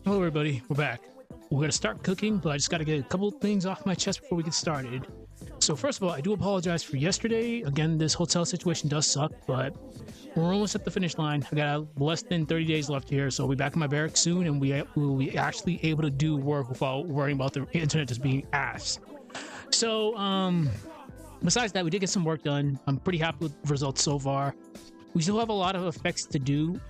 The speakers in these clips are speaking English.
Hello everybody, we're back. We're gonna start cooking, but I just gotta get a couple of things off my chest before we get started. So first of all, I do apologize for yesterday. Again, this hotel situation does suck, but we're almost at the finish line. I got less than 30 days left here, so I'll be back in my barracks soon, and we will be actually able to do work without worrying about the internet just being ass. So, besides that, we did get some work done. I'm pretty happy with the results so far. We still have a lot of effects to do,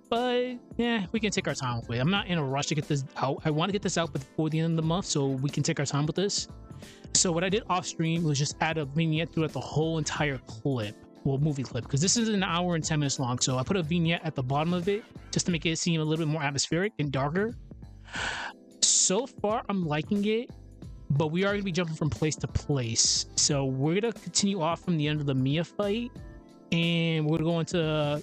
but yeah, we can take our time with it. I'm not in a rush to get this out. I want to get this out before the end of the month so we can take our time with this. So what I did off stream was just add a vignette throughout the whole entire clip, well, movie clip, because this is an hour and 10 minutes long. So I put a vignette at the bottom of it just to make it seem a little bit more atmospheric and darker. So far, I'm liking it, but we are going to be jumping from place to place. So we're going to continue off from the end of the Mia fight, and we're going to go into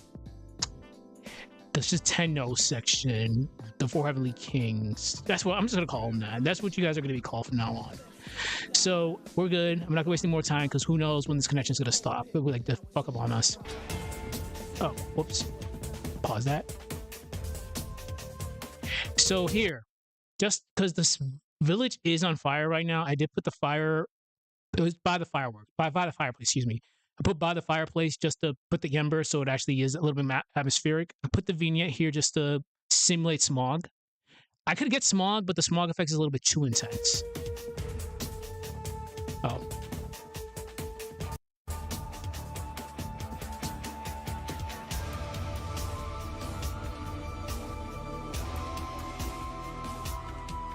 the Tenno section, the Four Heavenly Kings. That's what I'm just gonna call them that. That's what you guys are gonna be called from now on. So we're good. I'm not gonna waste any more time because who knows when this connection is gonna stop. It would like to fuck up on us. Oh, whoops. Pause that. So here, just because this village is on fire right now, I did put the fire. It was by the fireworks, by the fireplace. Excuse me. I put by the fireplace just to put the ember so it actually is a little bit atmospheric. I put the vignette here just to simulate smog. I could get smog, but the smog effect is a little bit too intense. Oh.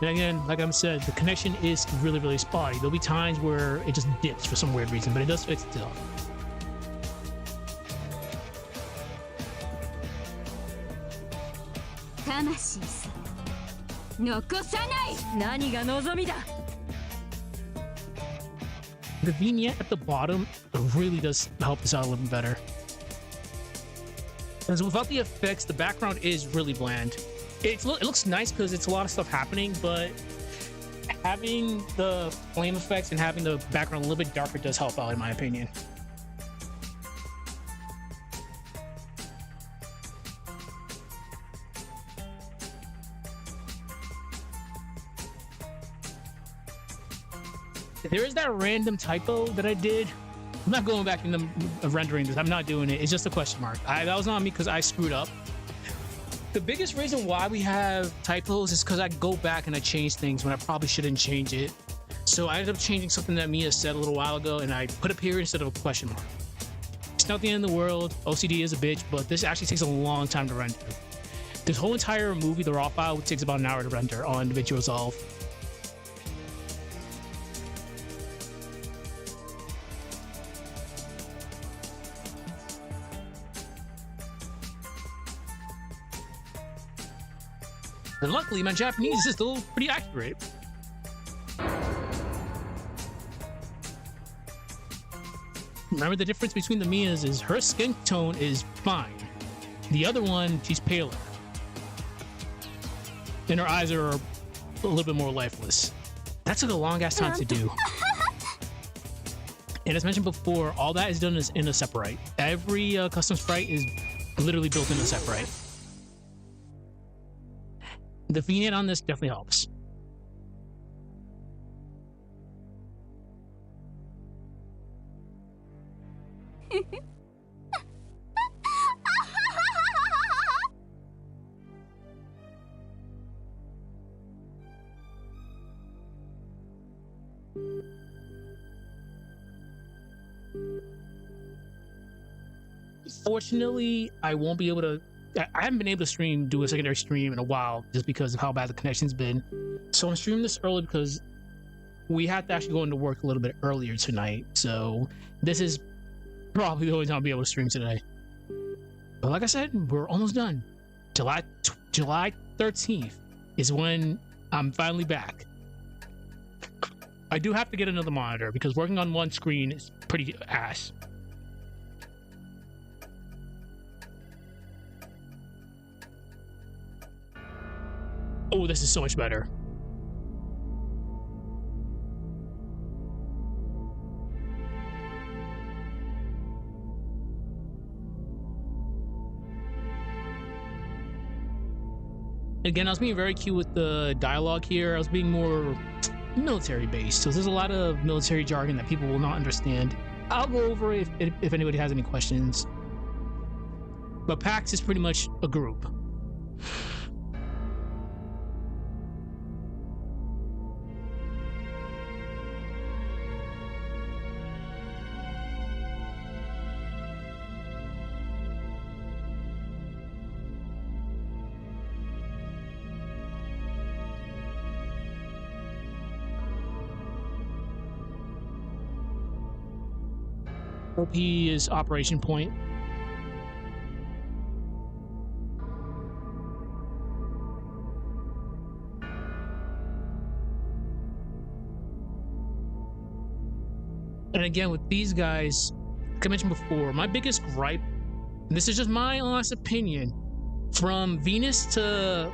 And again, like I said, the connection is really, really spotty. There'll be times where it just dips for some weird reason, but it does fix itself. The vignette at the bottom really does help this out a little bit better. Because without the effects, the background is really bland. It looks nice because it's a lot of stuff happening, but having the flame effects and having the background a little bit darker does help out, in my opinion. There is that random typo that I did. I'm not going back into rendering this. I'm not doing it. It's just a question mark. That was on me because I screwed up. The biggest reason why we have typos is because I go back and I change things when I probably shouldn't change it. So I ended up changing something that Mia said a little while ago, and I put a period instead of a question mark. It's not the end of the world. OCD is a bitch, but this actually takes a long time to render. This whole entire movie, the raw file, takes about an hour to render on DaVinci Resolve. And luckily, my Japanese is still pretty accurate. Remember, the difference between the Mias is her skin tone is fine. The other one, she's paler. And her eyes are a little bit more lifeless. That took a long ass time to do. And as mentioned before, all that is done in Aseprite. Every custom sprite is literally built in Aseprite. The vignette on this definitely helps. Fortunately, I won't be able to. I haven't been able to do a secondary stream in a while just because of how bad the connection's been. So I'm streaming this early because we had to actually go into work a little bit earlier tonight. So this is probably the only time I'll be able to stream today. But like I said, we're almost done. July 13th is when I'm finally back. I do have to get another monitor because working on one screen is pretty ass. Oh, this is so much better. Again, I was being very cute with the dialogue here. I was being more military based, so there's a lot of military jargon that people will not understand. I'll go over it if anybody has any questions. But PAX is pretty much a group. OP is operation point. And again, with these guys, like I mentioned before, my biggest gripe, and this is just my honest opinion, from Venus to,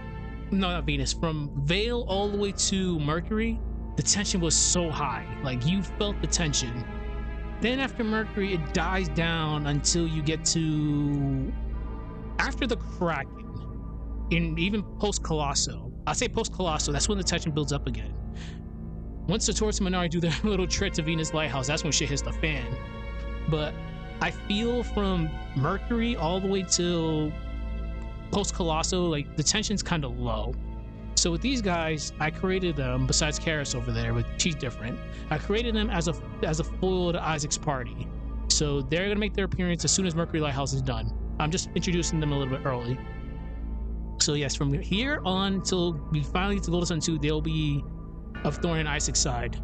no, not Venus, from Vale all the way to Mercury, the tension was so high. Like, you felt the tension. Then after Mercury, it dies down until you get to after the Kraken, in even post Colosso. I say post Colosso, that's when the tension builds up again. Once the Taurus and Minari do their little trip to Venus Lighthouse, that's when shit hits the fan. But I feel from Mercury all the way till post Colosso, like the tension's kind of low. So with these guys, I created them, besides Karis over there, but she's different. I created them as a foil to Isaac's party. So they're gonna make their appearance as soon as Mercury Lighthouse is done. I'm just introducing them a little bit early. So yes, from here on until we finally get to Golden Sun 2, they'll be of Thorn and Isaac's side.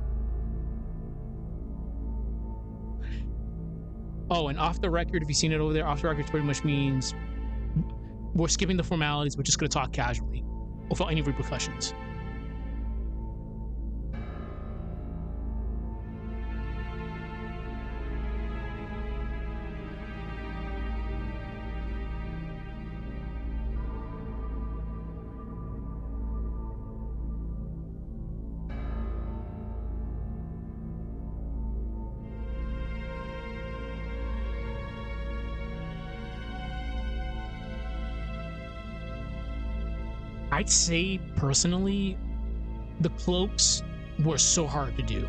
Oh, and off the record, if you've seen it over there, off the record pretty much means we're skipping the formalities, we're just gonna talk casually, without any repercussions. I'd say personally, the cloaks were so hard to do.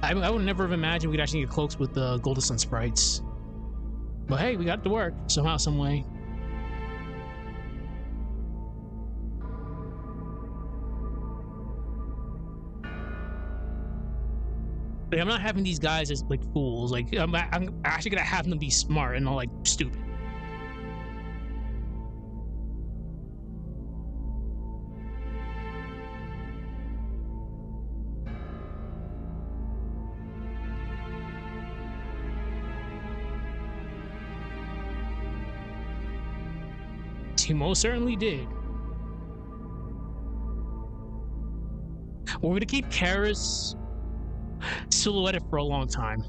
I would never have imagined we'd actually get cloaks with the Golden Sun sprites. But hey, we got it to work somehow, some way. Like, I'm not having these guys as like fools. Like I'm actually gonna have them be smart and not like stupid. He most certainly did. We're gonna keep Karis silhouetted for a long time.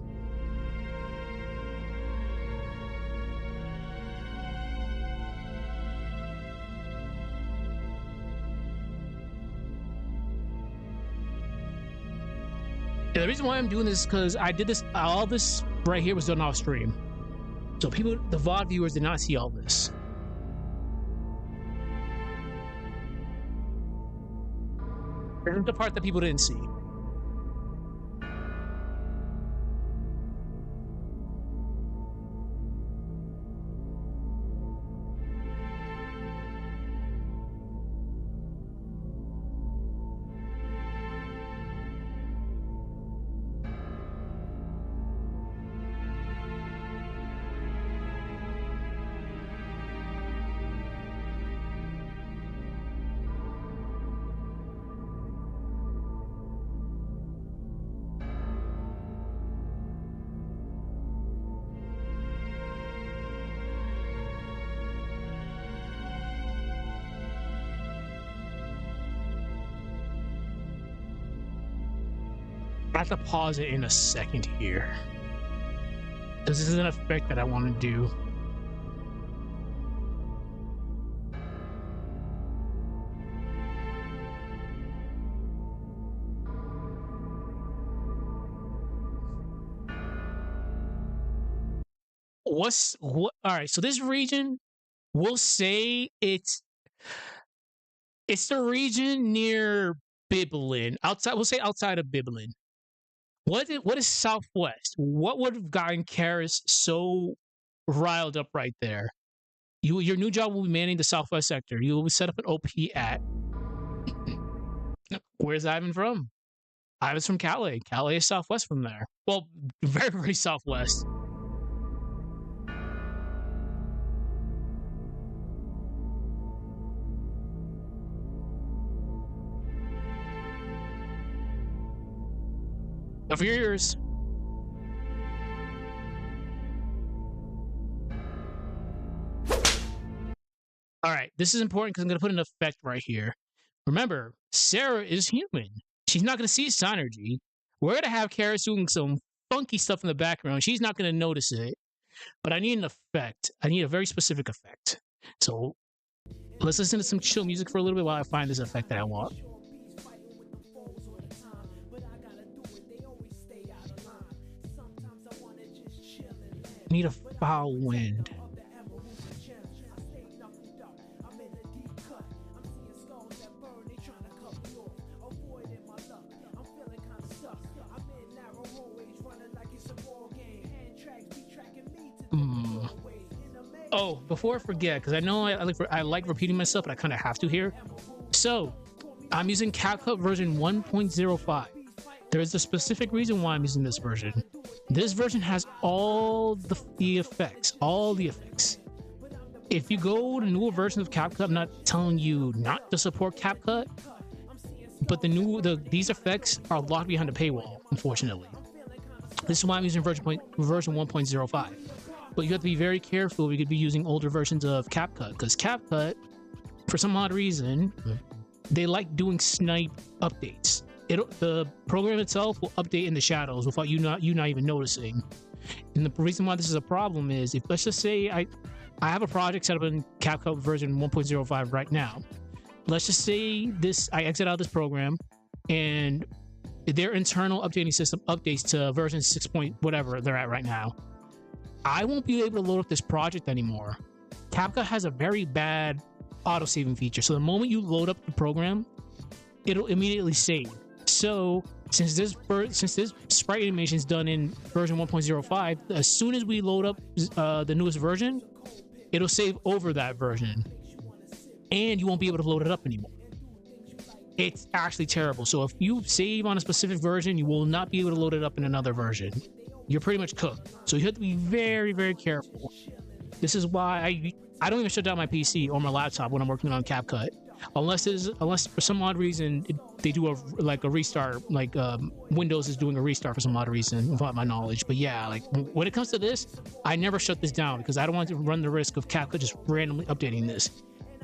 Yeah, the reason why I'm doing this is because I did this, all this right here was done off stream. So people, the VOD viewers did not see all this. This is the part that people didn't see. I have to pause it in a second here, because this is an effect that I want to do. What? All right, so this region, we'll say it's It's the region near Biblin. Outside, we'll say outside of Biblin. What is Southwest? What would have gotten Karis so riled up right there? Your new job will be manning the Southwest sector. You will set up an OP at. Where's Ivan from? Ivan's from Calais. Calais is southwest from there. Well, very, very southwest. Of your ears. All right, this is important because I'm going to put an effect right here. Remember, Sarah is human. She's not going to see synergy. We're going to have Karis doing some funky stuff in the background. She's not going to notice it. But I need an effect. I need a very specific effect. So let's listen to some chill music for a little bit while I find this effect that I want. I need a foul wind. Oh, before I forget, because I know I like repeating myself, but I kind of have to here. So, I'm using Capcut version 1.05. There's a specific reason why I'm using this version. This version has all the effects, all the effects. If you go to newer versions of Capcut, I'm not telling you not to support Capcut, but these effects are locked behind a paywall, unfortunately. This is why I'm using version 1.05. But you have to be very careful. We could be using older versions of Capcut, because Capcut, for some odd reason, they like doing snipe updates. The program itself will update in the shadows without you not even noticing. And the reason why this is a problem is, if let's just say I have a project set up in Capcut version 1.05 right now. Let's just say I exit out this program, and their internal updating system updates to version 6. Whatever they're at right now. I won't be able to load up this project anymore. Capcut has a very bad auto-saving feature. So the moment you load up the program, it'll immediately save. So since this sprite animation is done in version 1.05, as soon as we load up the newest version, it'll save over that version. And you won't be able to load it up anymore. It's actually terrible. So if you save on a specific version, you will not be able to load it up in another version. You're pretty much cooked. So you have to be very, very careful. This is why I don't even shut down my PC or my laptop when I'm working on Capcut, unless for some odd reason they do a restart, like Windows is doing a restart for some odd reason, without my knowledge. But yeah, like when it comes to this, I never shut this down because I don't want to run the risk of Capcut just randomly updating this.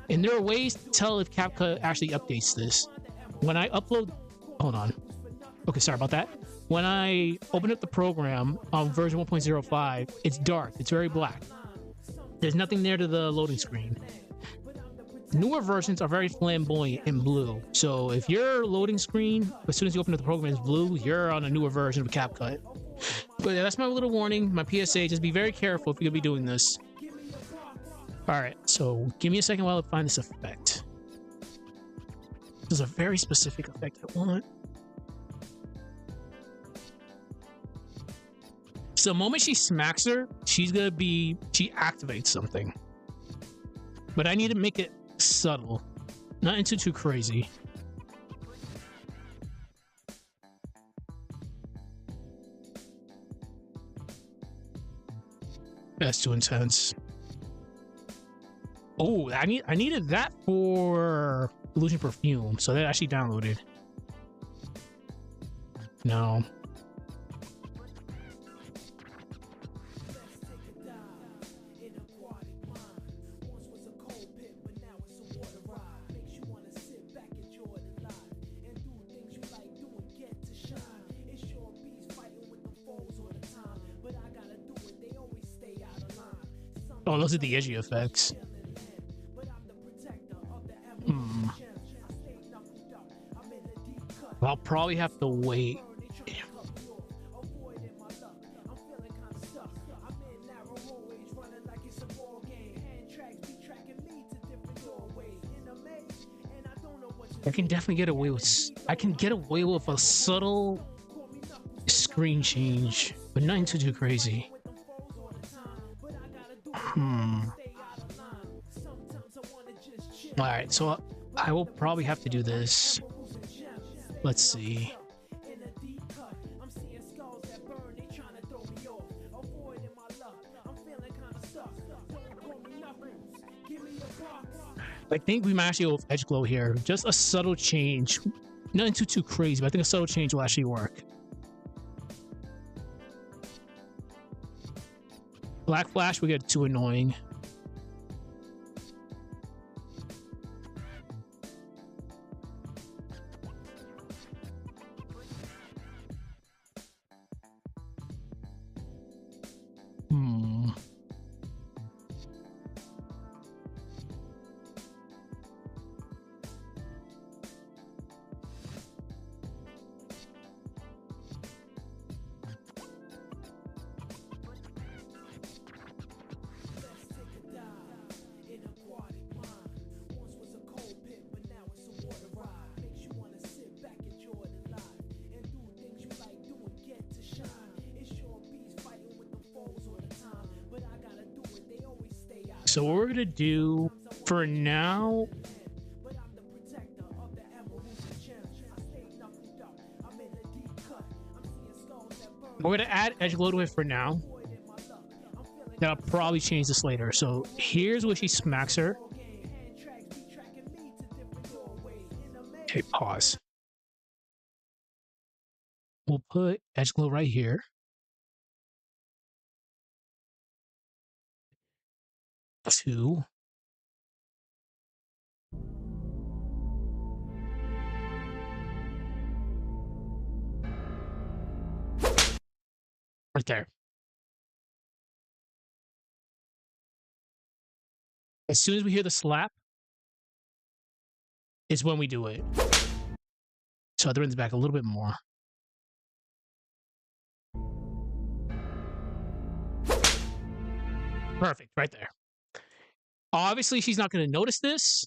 And there are ways to tell if Capcut actually updates this. When I upload, hold on. Okay, sorry about that. When I open up the program on version 1.05, it's dark. It's very black. There's nothing there to the loading screen. Newer versions are very flamboyant and blue. So if your loading screen, as soon as you open up the program, is blue, you're on a newer version of Capcut. But yeah, that's my little warning, my PSA. Just be very careful if you're going to be doing this. All right, so give me a second while I find this effect. This is a very specific effect I want. So the moment she smacks her, she activates something. But I need to make it subtle, not into too crazy. That's too intense. Oh, I needed that for Illusion Perfume, so that actually downloaded. No. Oh, those are the edgy effects. I'll probably have to wait. I can definitely get away with. I can get away with a subtle screen change, but nothing too crazy. All right, so I will probably have to do this. Let's see. I think we might actually go with edge glow here. Just a subtle change. Nothing too crazy, but I think a subtle change will actually work. Black flash will get too annoying. So what we're gonna do for now, we're gonna add edge glow to it for now. That'll probably change this later. So here's where she smacks her. Okay, pause. We'll put edge glow right here. Two. Right there. As soon as we hear the slap, is when we do it. So the rings back a little bit more. Perfect, right there. Obviously, she's not going to notice this.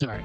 All right.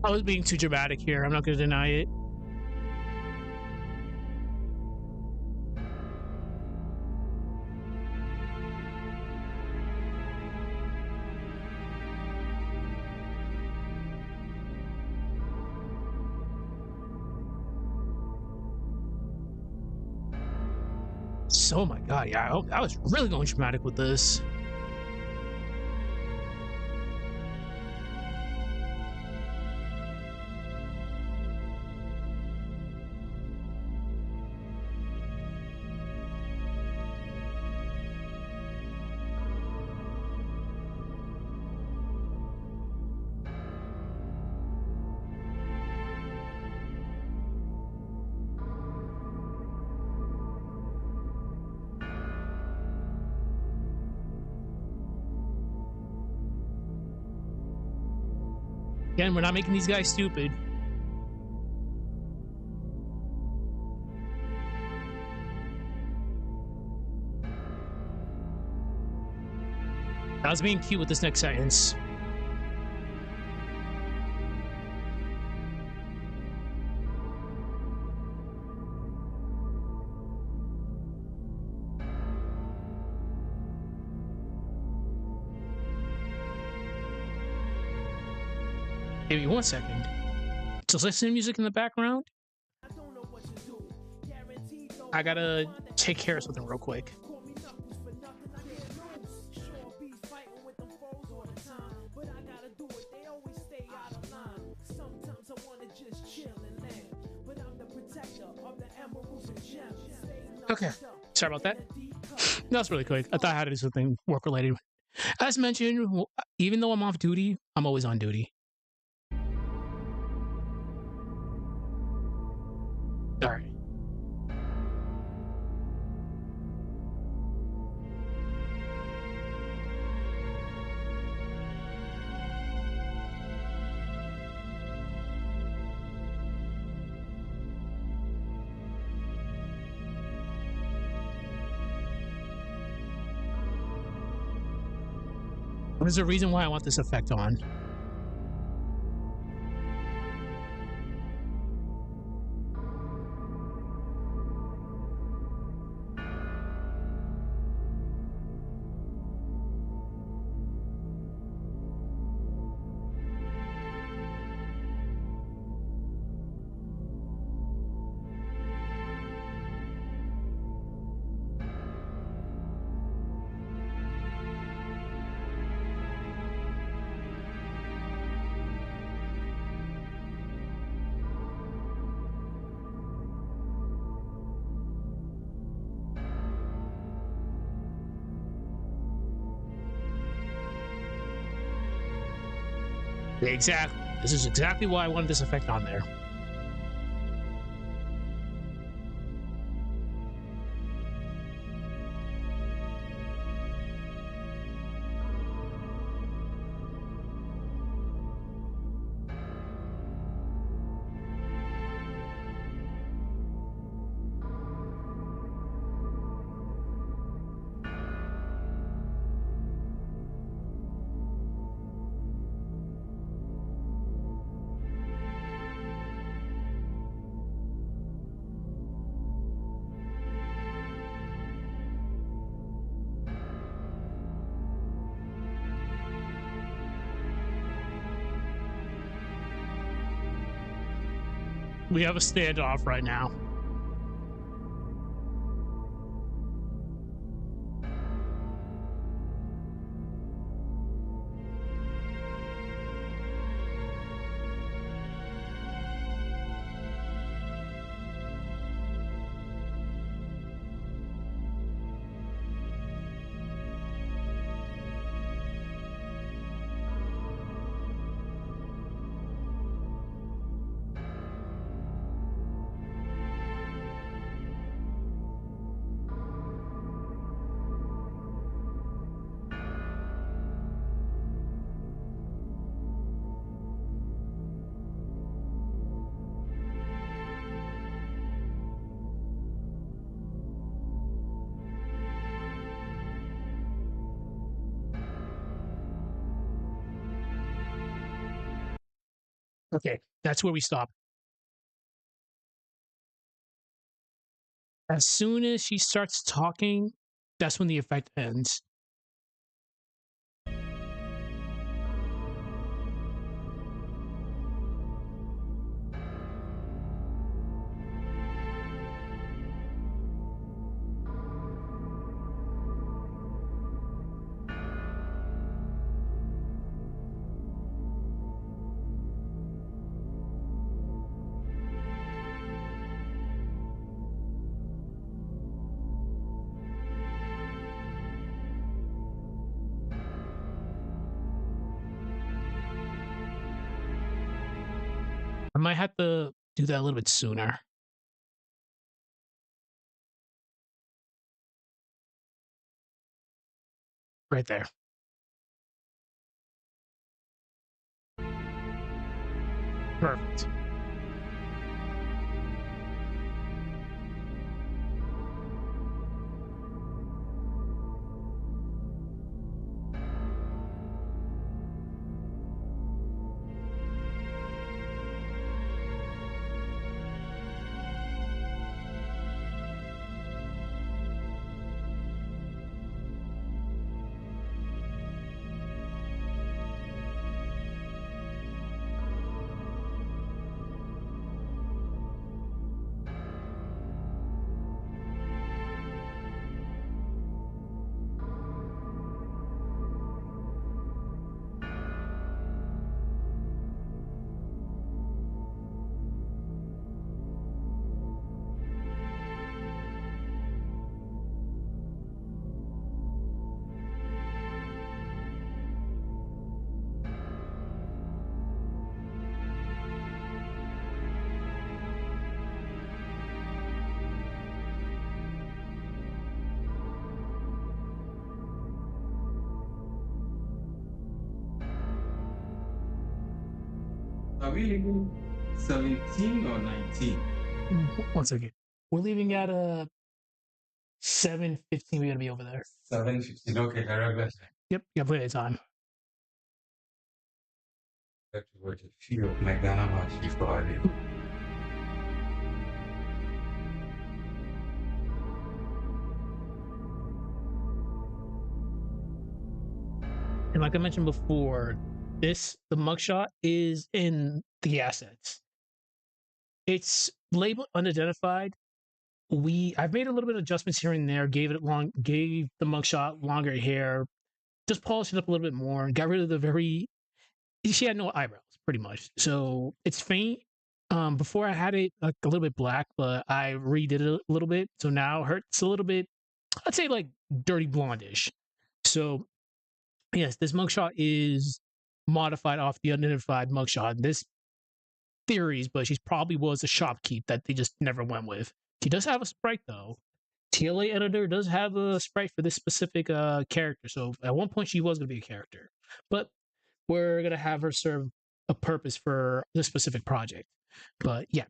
I was being too dramatic here. I'm not going to deny it. So, oh my god, yeah, I was really going dramatic with this. Again, we're not making these guys stupid. I was being cute with this next sentence. Give me 1 second. So listen to music in the background. I gotta take care of something real quick. Okay, sorry about that. That's really quick. I thought I had to do something work related. As mentioned, even though I'm off duty, I'm always on duty. All right. There's a reason why I want this effect on. Exactly. This is exactly why I wanted this effect on there. We have a standoff right now. Okay, that's where we stop. As soon as she starts talking, that's when the effect ends. I might have to do that a little bit sooner. Right there. Perfect. Are we leaving 17 or 19? 1 second. We're leaving at 7:15. We gotta be over there. 7:15. Okay, the regular time. Yep, got plenty of time. I have to watch a few of my Ghana match before I leave. And like I mentioned before, the mugshot is in the assets. It's labeled unidentified. I've made a little bit of adjustments here and there, gave the mugshot longer hair, just polished it up a little bit more, got rid of she had no eyebrows, pretty much. So it's faint. Before I had it like a little bit black, but I redid it a little bit. So now it's a little bit, I'd say like dirty blondish. So yes, this mugshot is modified off the unidentified mugshot. This theories, but she probably was a shopkeep that they just never went with. She does have a sprite though. TLA editor does have a sprite for this specific character. So at one point she was going to be a character, but we're going to have her serve a purpose for this specific project. But yeah,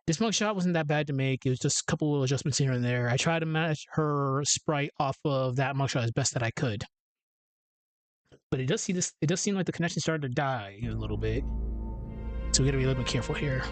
this mugshot wasn't that bad to make. It was just a couple little adjustments here and there. I tried to match her sprite off of that mugshot as best that I could. But it does seem like the connection started to die a little bit. So we got to be a little bit careful here.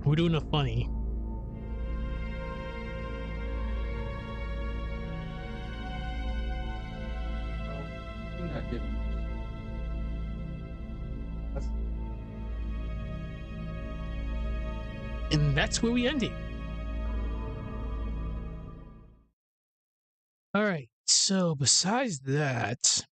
We're doing a funny. And that's where we ended. All right. So besides that,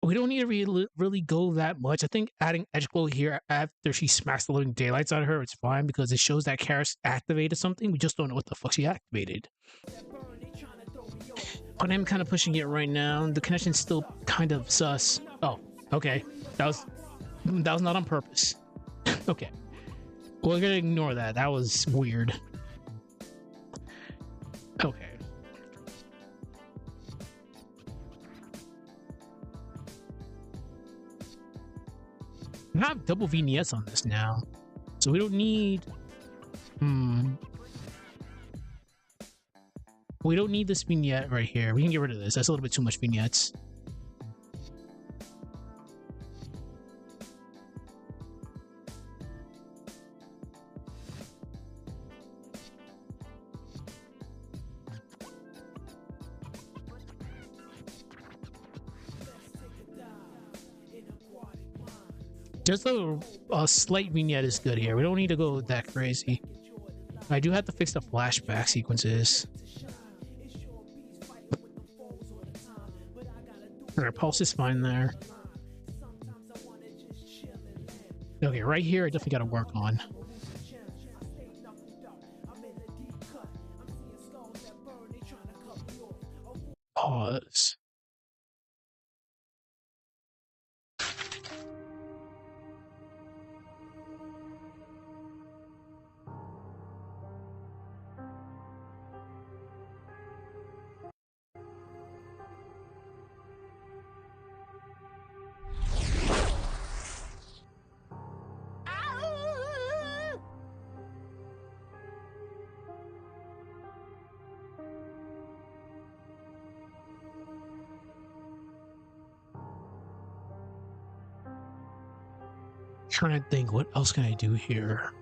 we don't need to really go that much. I think adding edge glow here after she smacks the living daylights out of her, it's fine because it shows that Karis activated something. We just don't know what the fuck she activated. But I'm kind of pushing it right now. The connection's still kind of sus. Oh, okay. That was not on purpose. Okay. We're gonna ignore that. That was weird. Okay. We have double vignettes on this now, so we don't need. We don't need this vignette right here. We can get rid of this. That's a little bit too much vignettes. Just a slight vignette is good here. We don't need to go that crazy. I do have to fix the flashback sequences. Alright, pulse is fine there. Okay, right here I definitely got to work on. Pause. Trying to think, what else can I do here?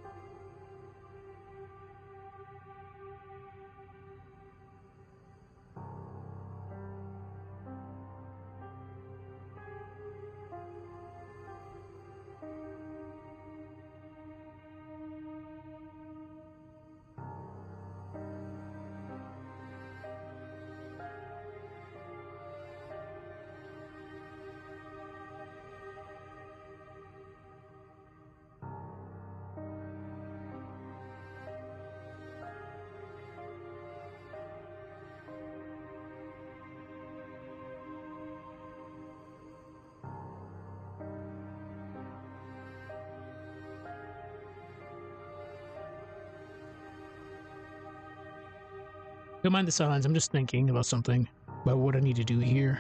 Don't mind the silence. I'm just thinking about something, about what I need to do here.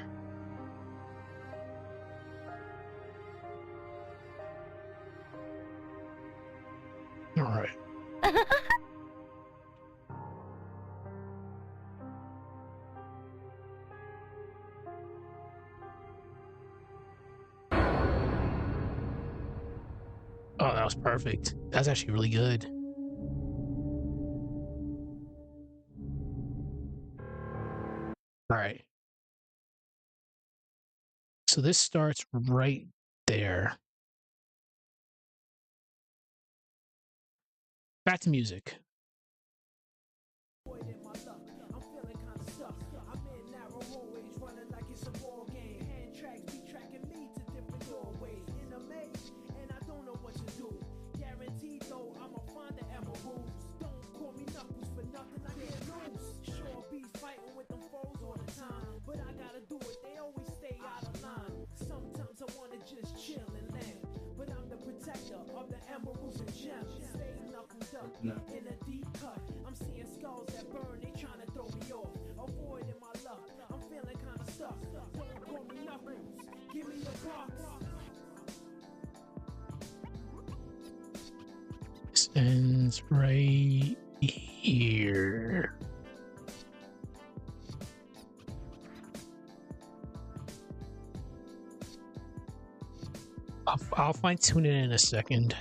All right. Oh, that was perfect. That's actually really good. All right. So this starts right there. Back to music. No. In a deep cut, I'm seeing skulls that burn, they trying to throw me off. Avoiding my luck, I'm feeling kinda stuck. Don't call me knuckles, give me a box. This ends right here. I'll fine tune it in a second.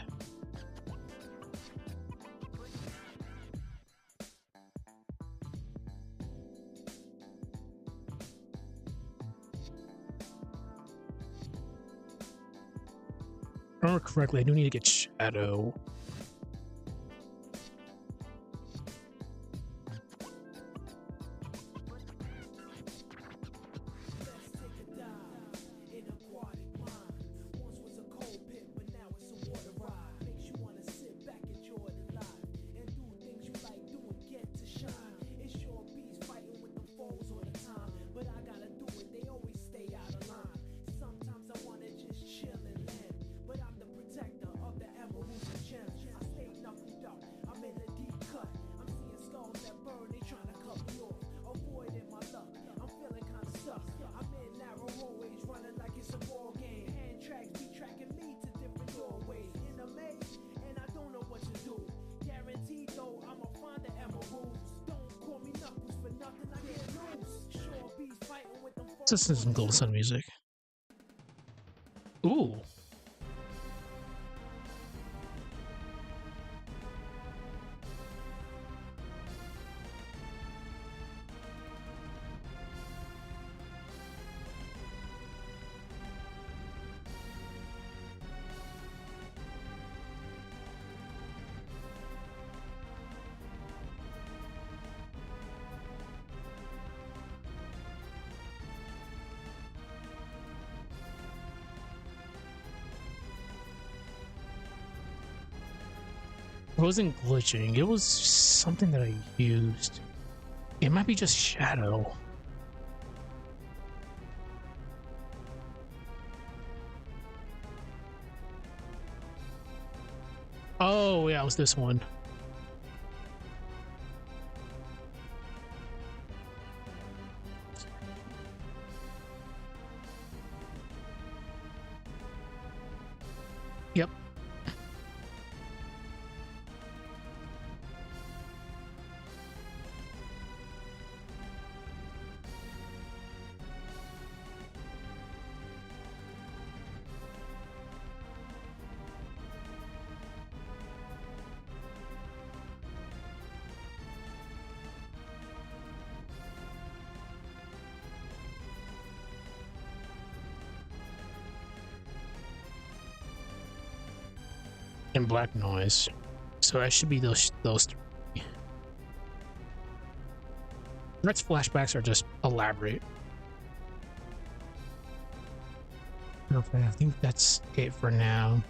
If I remember correctly, I do need to get shadow. This is some Golden Sun music. Ooh. It wasn't glitching, it was something that I used. It might be just shadow. Oh, yeah, it was this one. Yep. And black noise. So that should be those three. The next flashbacks are just elaborate. Okay, I think that's it for now.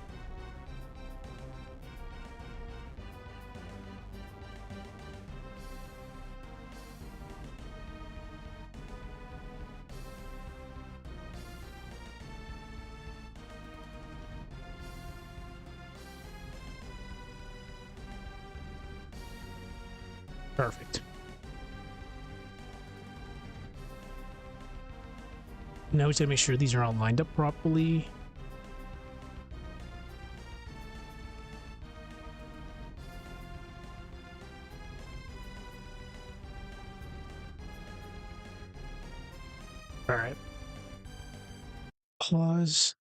Perfect. Now we just gotta make sure these are all lined up properly. All right. Pause.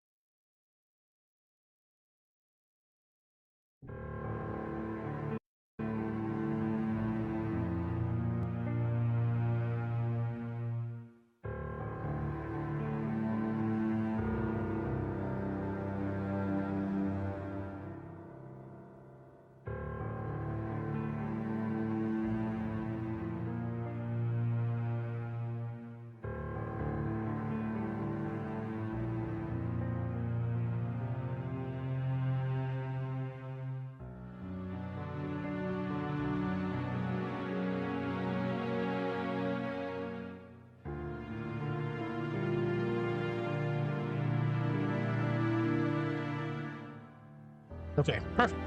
Okay, perfect.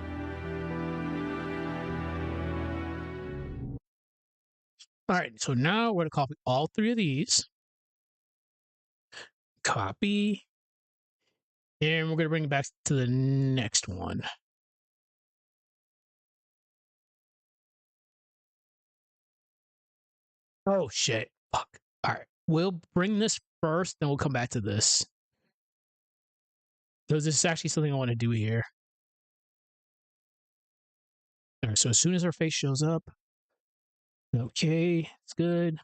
All right, so now we're gonna copy all three of these. Copy. And we're gonna bring it back to the next one. Oh shit. Fuck. All right. We'll bring this first, then we'll come back to this. Because this is actually something I want to do here. All right, so as soon as our face shows up, okay, it's good.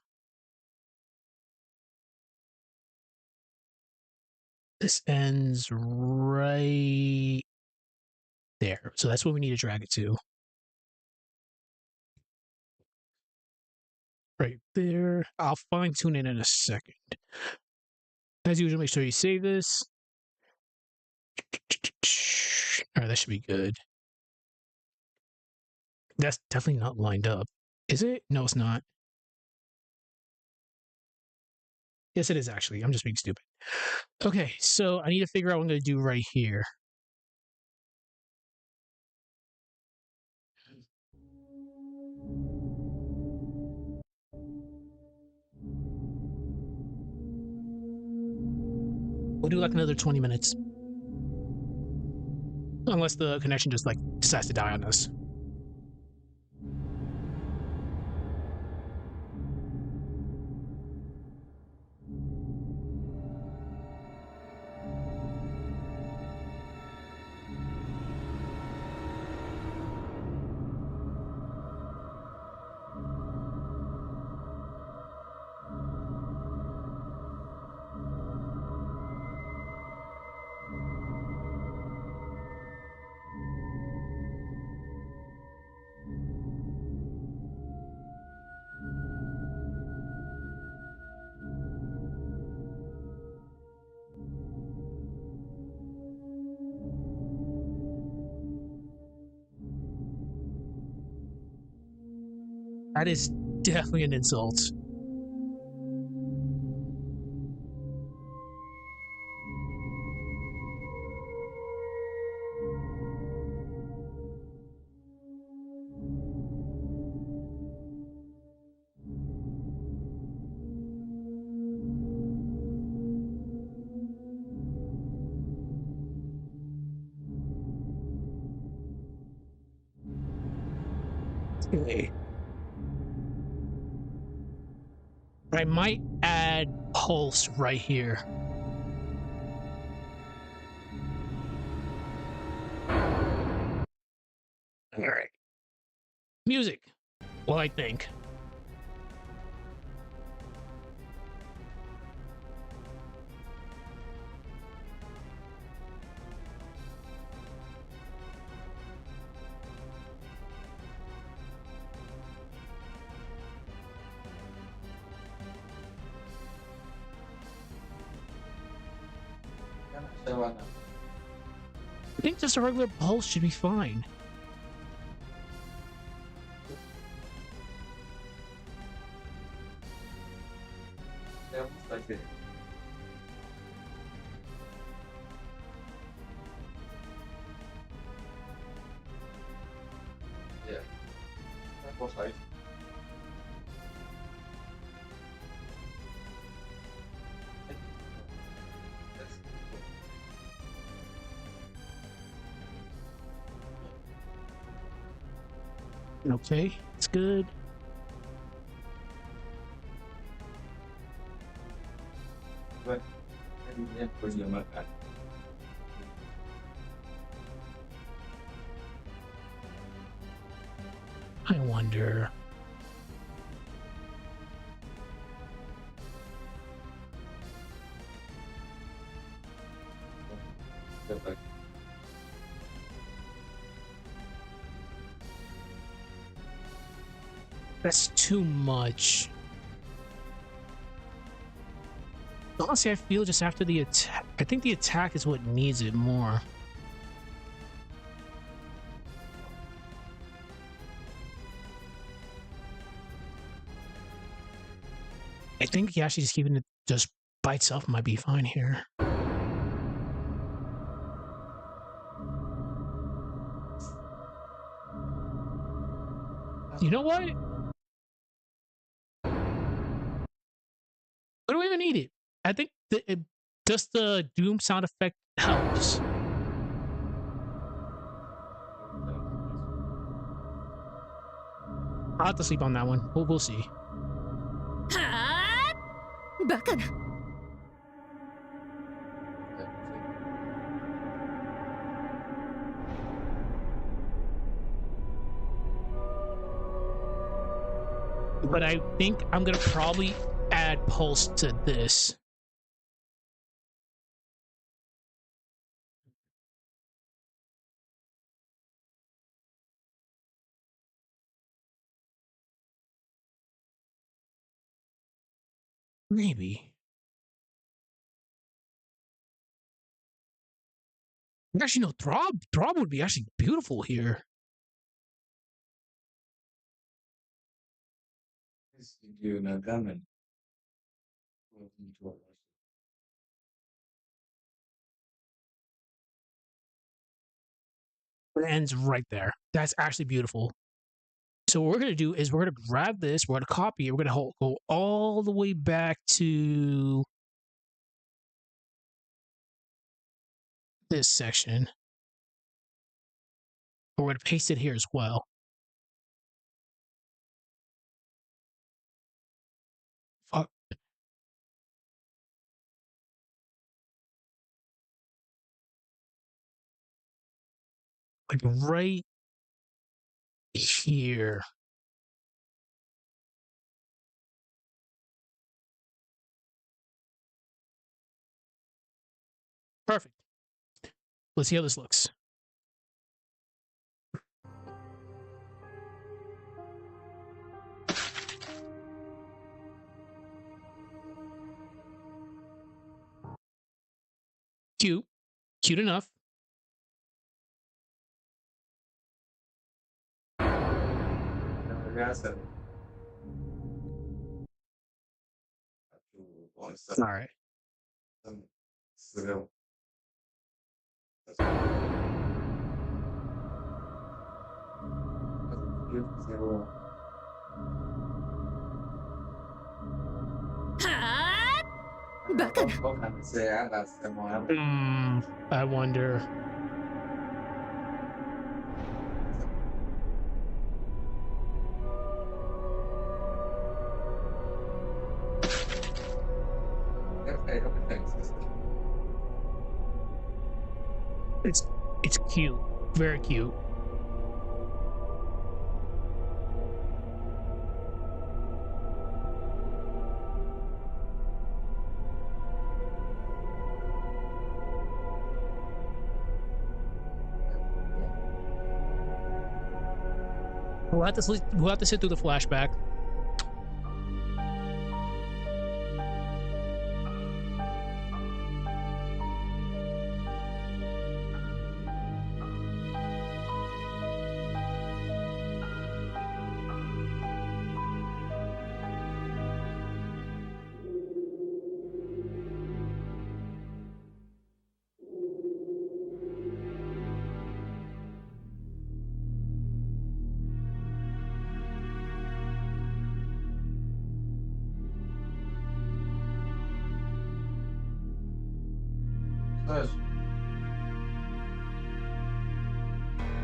This ends right there. So that's what we need to drag it to. Right there. I'll fine tune it in a second. As usual, make sure you save this. All right, that should be good. That's definitely not lined up. Is it? No, it's not. Yes, it is actually. I'm just being stupid. Okay, so I need to figure out what I'm going to do right here. We'll do like another 20 minutes. Unless the connection just like decides to die on us. That is definitely an insult. Okay. I might add pulse right here. All right. Music. Well, I think. I think just a regular pulse should be fine. Yeah. That was right. Okay, it's good. But yeah, for your mother. I wonder. That's too much. Honestly, I feel just after the attack, I think the attack is what needs it more. I think actually just keeping it just by itself might be fine here. You know what? What do we even need it? I think just the Doom sound effect helps. I'll have to sleep on that one. We'll see. はあバカな But I think I'm gonna probably add pulse to this. Maybe. Actually, no, Throb would be actually beautiful here. You know, gammon. It ends right there. That's actually beautiful. So what we're gonna do is we're gonna grab this, we're gonna copy it, we're gonna go all the way back to this section. We're gonna paste it here as well. Fuck. Like right here. Perfect. Let's see how this looks. Cute. Cute enough. All right. I wonder. It's cute. Very cute. We'll have to sit through the flashback.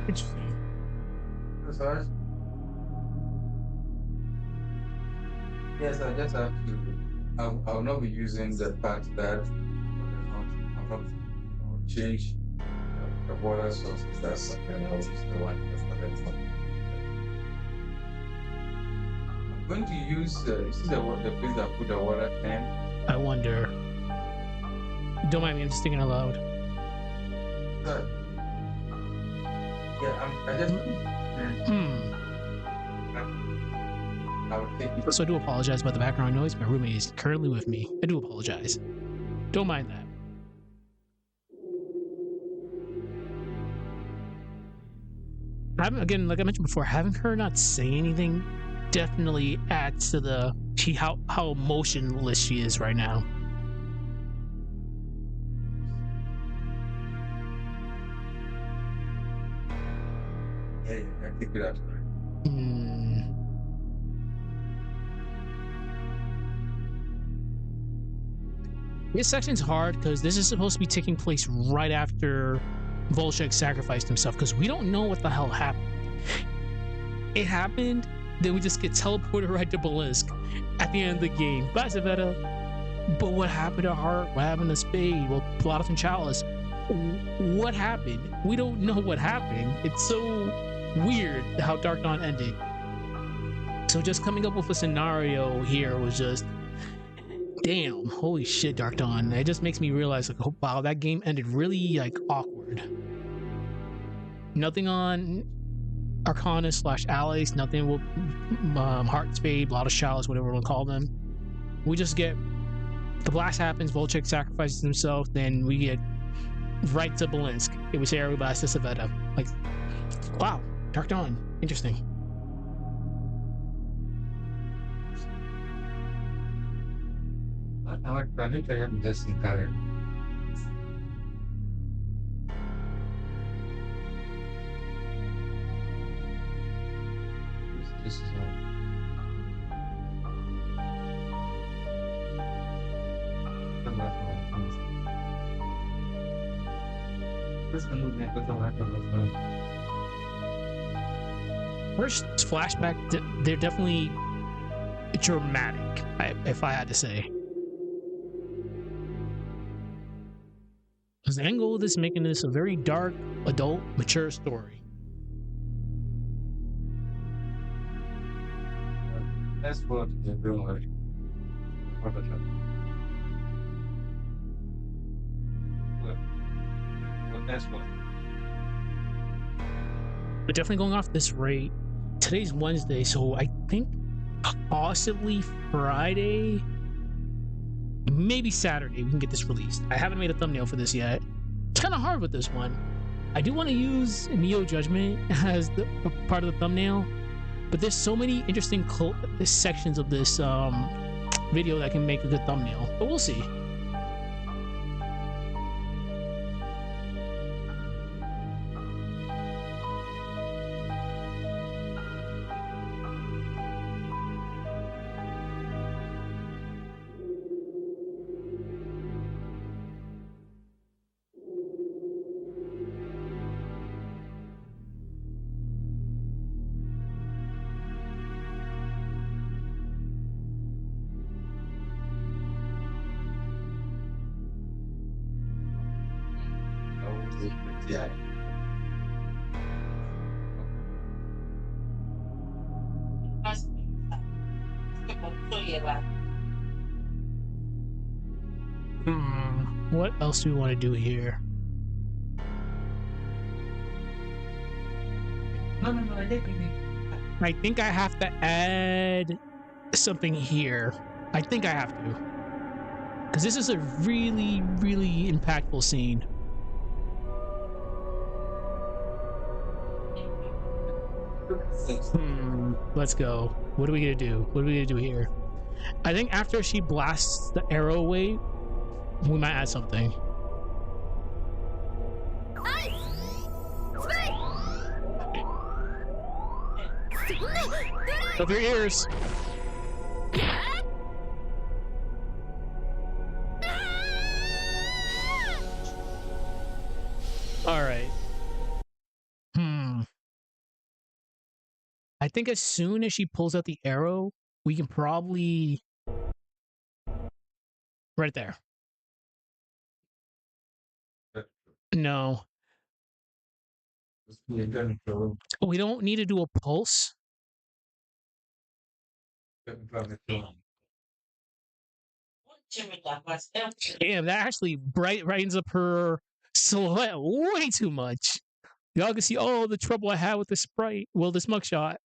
Interesting. Yes, I just have to. I'll not be using the part that I'm not change the water source. That's something I'll use the one for that one. I'm going to use. You see the place that I put the water can. I wonder. Don't mind me, I'm just thinking aloud. Yeah, I just. I would take it. So I do apologize about the background noise. My roommate is currently with me. I do apologize. Don't mind that. Again, like I mentioned before, having her not say anything definitely adds to the how emotionless she is right now. Yeah, I think it out. This section's hard because this is supposed to be taking place right after Volchek sacrificed himself, because we don't know what the hell happened. It happened, then we just get teleported right to Belisk at the end of the game. Bye, Zavetta. But what happened to Hart? What happened to Spade? Well, Pilatus and Chalice. What happened? We don't know what happened. It's so weird how Dark Dawn ended. So just coming up with a scenario here was just, damn, holy shit, Dark Dawn. It just makes me realize, like, oh, wow, that game ended really, like, awkward. Nothing on Arcanus / Alice, nothing with Heart, Spade, Pilatus, Chalice, whatever we'll call them. We just get, the blast happens, Volchek sacrifices himself, then we get right to Belinsk. It was here by Sisaveta. Like, wow, Dark Dawn, interesting. I think I have this in color. This is all. This one would make with the lack of a First flashback, they're definitely dramatic, if I had to say. Because the angle of this making this a very dark, adult, mature story. That's what they're doing. What about that? Well, that's what. But definitely going off this rate, today's Wednesday, so I think possibly Friday, maybe Saturday, we can get this released. I haven't made a thumbnail for this yet. It's kind of hard with this one. I do want to use Neo Judgment as the part of the thumbnail, but there's so many interesting sections of this video that can make a good thumbnail. But we'll see. Yeah. What else do we want to do here? No, I didn't. I think I have to add something here. I think I have to. Because this is a really, really impactful scene. Let's go. What are we gonna do? What are we gonna do here? I think after she blasts the arrow away, we might add something. Cover your ears. All right. I think as soon as she pulls out the arrow, we can probably right there. No, we don't need to do a pulse. Damn, that actually brightens up her silhouette way too much. Y'all can see all the trouble I had with this Sprite. Well, this mugshot.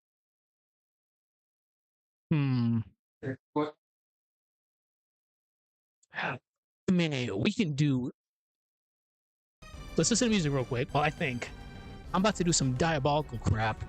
What? Man, we can do. Let's listen to music real quick. Well, I think I'm about to do some diabolical crap.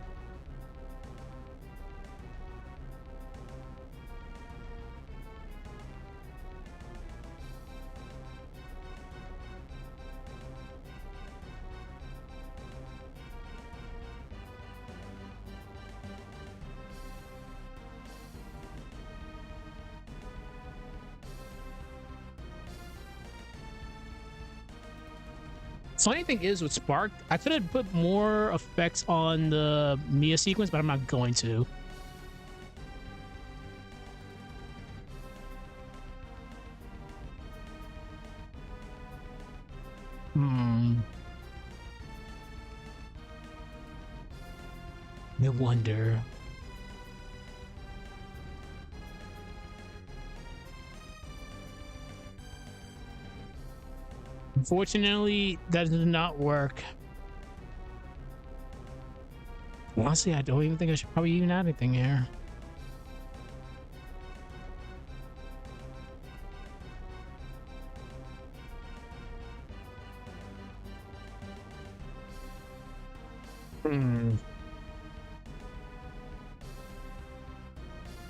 Funny thing is with Spark, I could have put more effects on the Mia sequence, but I'm not going to. I wonder. Unfortunately, that did not work. Honestly, I don't even think I should probably even add anything here.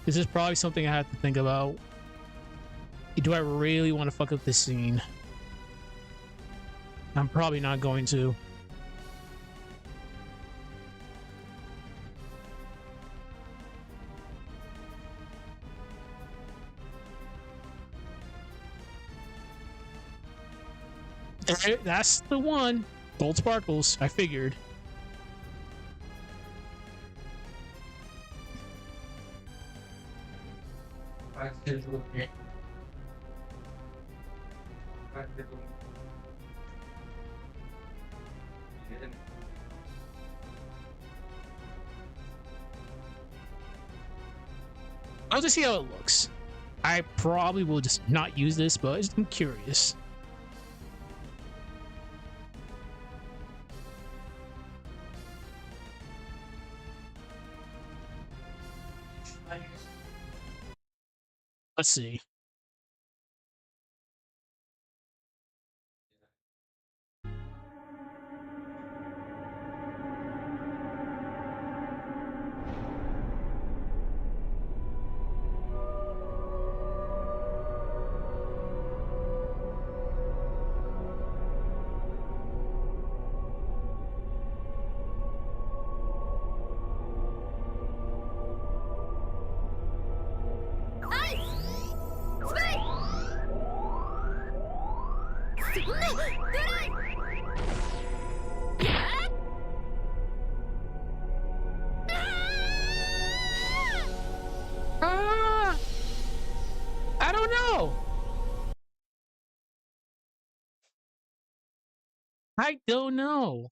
This is probably something I have to think about. Do I really want to fuck up this scene? I'm probably not going to. That's the one. Gold sparkles. I figured. I'll just see how it looks. I probably will just not use this, but I'm curious. Let's see. I don't know. I don't know.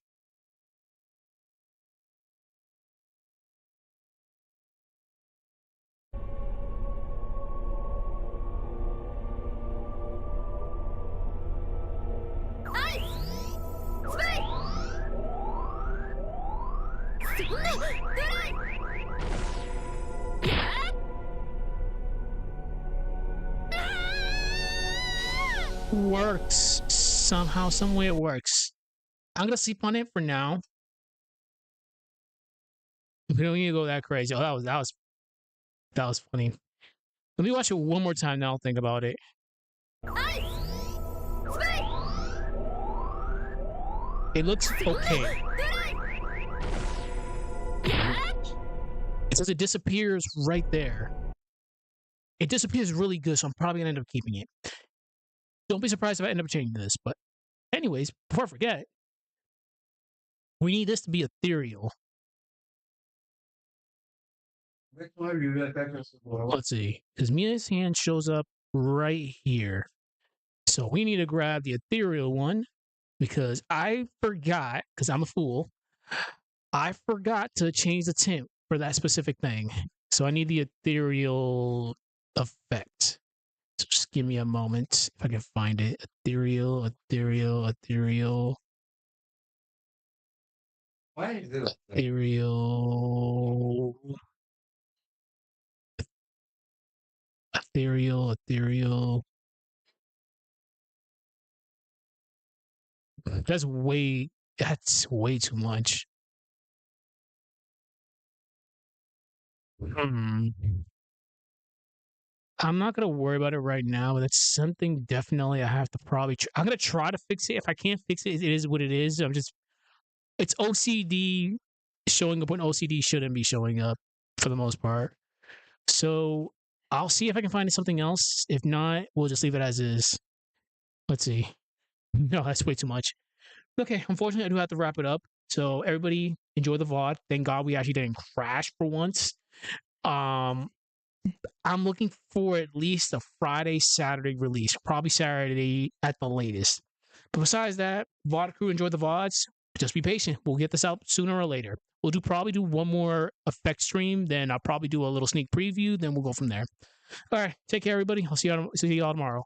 Works somehow, some way it works. I'm gonna sleep on it for now. We don't need to go that crazy. Oh, that was funny. Let me watch it one more time. Now I'll think about it. It looks okay. It says it disappears right there. It disappears really good, so I'm probably gonna end up keeping it. Don't be surprised if I end up changing this. But anyways, before I forget, we need this to be ethereal. Let's see, because Mia's hand shows up right here. So we need to grab the ethereal one because I forgot, because I'm a fool, I forgot to change the tint for that specific thing. So I need the ethereal effect. So just give me a moment if I can find it. Ethereal. Why is it like that? Ethereal. That's way too much. I'm not gonna worry about it right now, but that's something definitely I have to probably. I'm gonna try to fix it. If I can't fix it, it is what it is. It's OCD showing up when OCD shouldn't be showing up for the most part. So I'll see if I can find something else. If not, we'll just leave it as is. Let's see. No, that's way too much. Okay, unfortunately, I do have to wrap it up. So everybody enjoy the VOD. Thank God we actually didn't crash for once. I'm looking for at least a Friday, Saturday release. Probably Saturday at the latest. But besides that, VOD crew, enjoy the VODs. Just be patient. We'll get this out sooner or later. We'll probably do one more effect stream. Then I'll probably do a little sneak preview. Then we'll go from there. All right. Take care, everybody. I'll see y'all tomorrow.